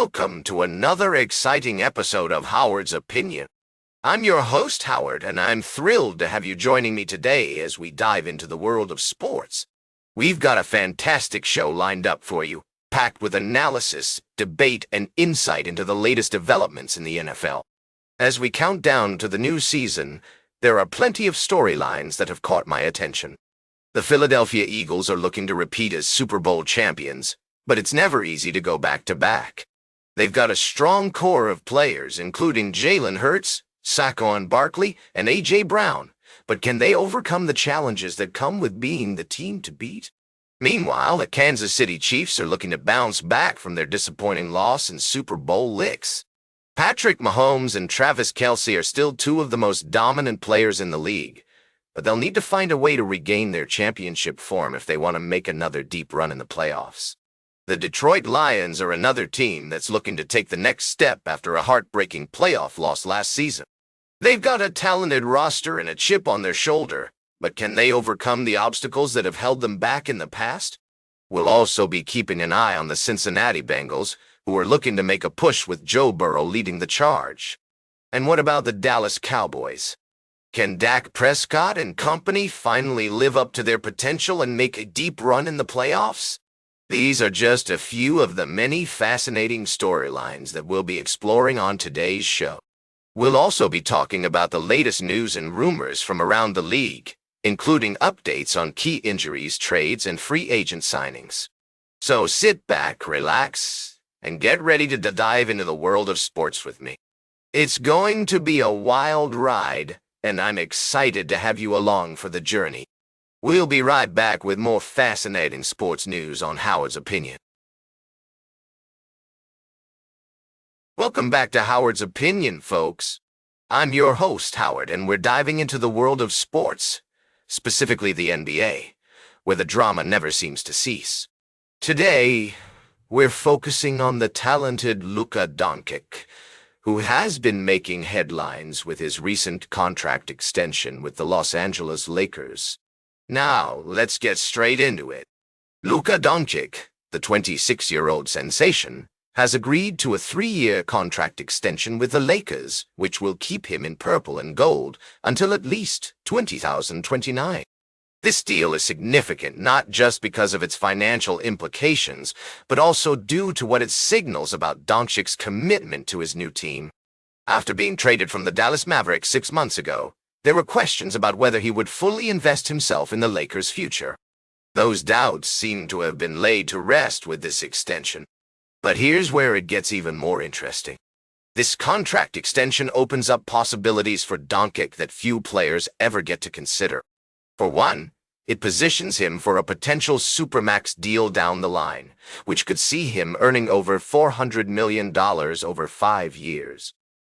Welcome to another exciting episode of Howard's Opinion. I'm your host, Howard, and I'm thrilled to have you joining me today as we dive into the world of sports. We've got a fantastic show lined up for you, packed with analysis, debate, and insight into the latest developments in the NFL. As we count down to the new season, there are plenty of storylines that have caught my attention. The Philadelphia Eagles are looking to repeat as Super Bowl champions, but it's never easy to go back-to-back. They've got a strong core of players, including Jalen Hurts, Saquon Barkley, and A.J. Brown, but can they overcome the challenges that come with being the team to beat? Meanwhile, the Kansas City Chiefs are looking to bounce back from their disappointing loss in Super Bowl licks. Patrick Mahomes and Travis Kelce are still two of the most dominant players in the league, but they'll need to find a way to regain their championship form if they want to make another deep run in the playoffs. The Detroit Lions are another team that's looking to take the next step after a heartbreaking playoff loss last season. They've got a talented roster and a chip on their shoulder, but can they overcome the obstacles that have held them back in the past? We'll also be keeping an eye on the Cincinnati Bengals, who are looking to make a push with Joe Burrow leading the charge. And what about the Dallas Cowboys? Can Dak Prescott and company finally live up to their potential and make a deep run in the playoffs? These are just a few of the many fascinating storylines that we'll be exploring on today's show. We'll also be talking about the latest news and rumors from around the league, including updates on key injuries, trades, and free agent signings. So sit back, relax, and get ready to dive into the world of sports with me. It's going to be a wild ride, and I'm excited to have you along for the journey. We'll be right back with more fascinating sports news on Howard's Opinion. Welcome back to Howard's Opinion, folks. I'm your host, Howard, and we're diving into the world of sports, specifically the NBA, where the drama never seems to cease. Today, we're focusing on the talented Luka Doncic, who has been making headlines with his recent contract extension with the Los Angeles Lakers. Now, let's get straight into it. Luka Doncic, the 26-year-old sensation, has agreed to a 3-year contract extension with the Lakers, which will keep him in purple and gold until at least 2029. This deal is significant not just because of its financial implications, but also due to what it signals about Doncic's commitment to his new team. After being traded from the Dallas Mavericks 6 months ago, there were questions about whether he would fully invest himself in the Lakers' future. Those doubts seem to have been laid to rest with this extension. But here's where it gets even more interesting. This contract extension opens up possibilities for Doncic that few players ever get to consider. For one, it positions him for a potential supermax deal down the line, which could see him earning over $400 million over 5 years.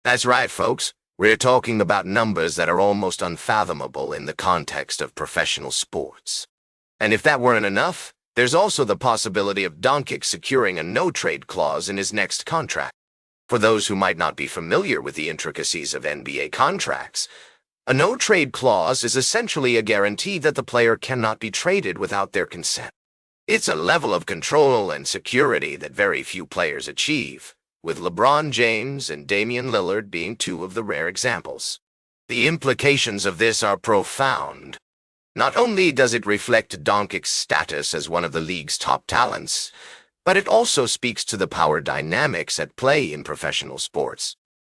That's right, folks. We're talking about numbers that are almost unfathomable in the context of professional sports. And if that weren't enough, there's also the possibility of Doncic securing a no-trade clause in his next contract. For those who might not be familiar with the intricacies of NBA contracts, a no-trade clause is essentially a guarantee that the player cannot be traded without their consent. It's a level of control and security that very few players achieve, with LeBron James and Damian Lillard being two of the rare examples. The implications of this are profound. Not only does it reflect Doncic's status as one of the league's top talents, but it also speaks to the power dynamics at play in professional sports.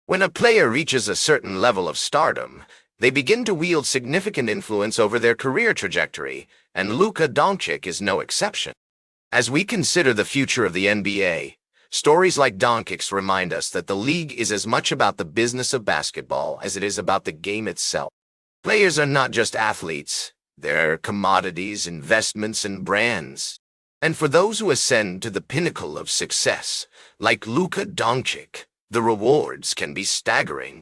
When a player reaches a certain level of stardom, they begin to wield significant influence over their career trajectory, and Luka Doncic is no exception. As we consider the future of the NBA, stories like Doncic's remind us that the league is as much about the business of basketball as it is about the game itself. Players are not just athletes, they're commodities, investments, and brands. And for those who ascend to the pinnacle of success, like Luka Doncic, the rewards can be staggering.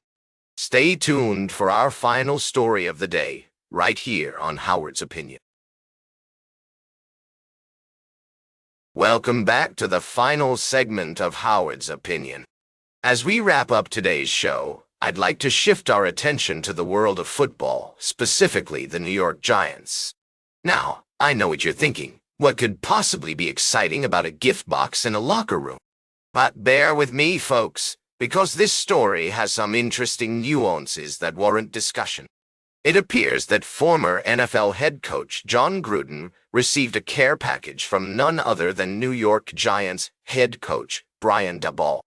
Stay tuned for our final story of the day, right here on Howard's Opinion. Welcome back to the final segment of Howard's Opinion. As we wrap up today's show, I'd like to shift our attention to the world of football, specifically the New York Giants. Now, I know what you're thinking. What could possibly be exciting about a gift box in a locker room? But bear with me, folks, because this story has some interesting nuances that warrant discussion. It appears that former NFL head coach John Gruden received a care package from none other than New York Giants head coach Brian Daboll.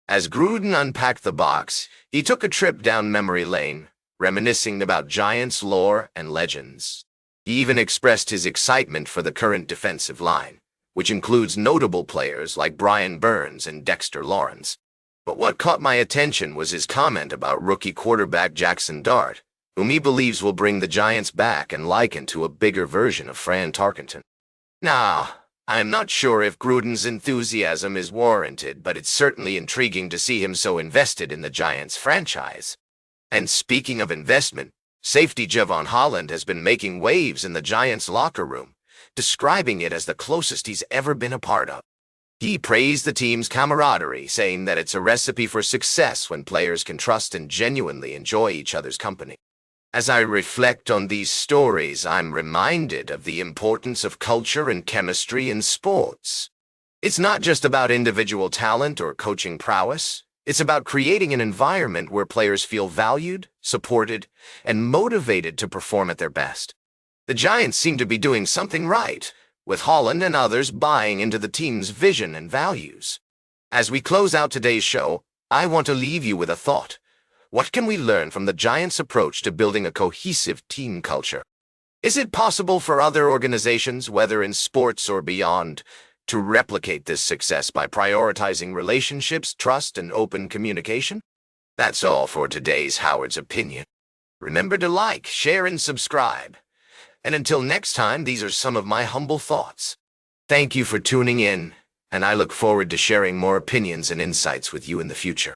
As Gruden unpacked the box, he took a trip down memory lane, reminiscing about Giants lore and legends. He even expressed his excitement for the current defensive line, which includes notable players like Brian Burns and Dexter Lawrence. But what caught my attention was his comment about rookie quarterback Jackson Dart, whom he believes will bring the Giants back and liken to a bigger version of Fran Tarkenton. Now, I'm not sure if Gruden's enthusiasm is warranted, but it's certainly intriguing to see him so invested in the Giants franchise. And speaking of investment, safety Javon Holland has been making waves in the Giants locker room, describing it as the closest he's ever been a part of. He praised the team's camaraderie, saying that it's a recipe for success when players can trust and genuinely enjoy each other's company. As I reflect on these stories, I'm reminded of the importance of culture and chemistry in sports. It's not just about individual talent or coaching prowess. It's about creating an environment where players feel valued, supported, and motivated to perform at their best. The Giants seem to be doing something right, with Holland and others buying into the team's vision and values. As we close out today's show, I want to leave you with a thought. What can we learn from the Giants' approach to building a cohesive team culture? Is it possible for other organizations, whether in sports or beyond, to replicate this success by prioritizing relationships, trust, and open communication? That's all for today's Howard's Opinion. Remember to like, share, and subscribe. And until next time, these are some of my humble thoughts. Thank you for tuning in, and I look forward to sharing more opinions and insights with you in the future.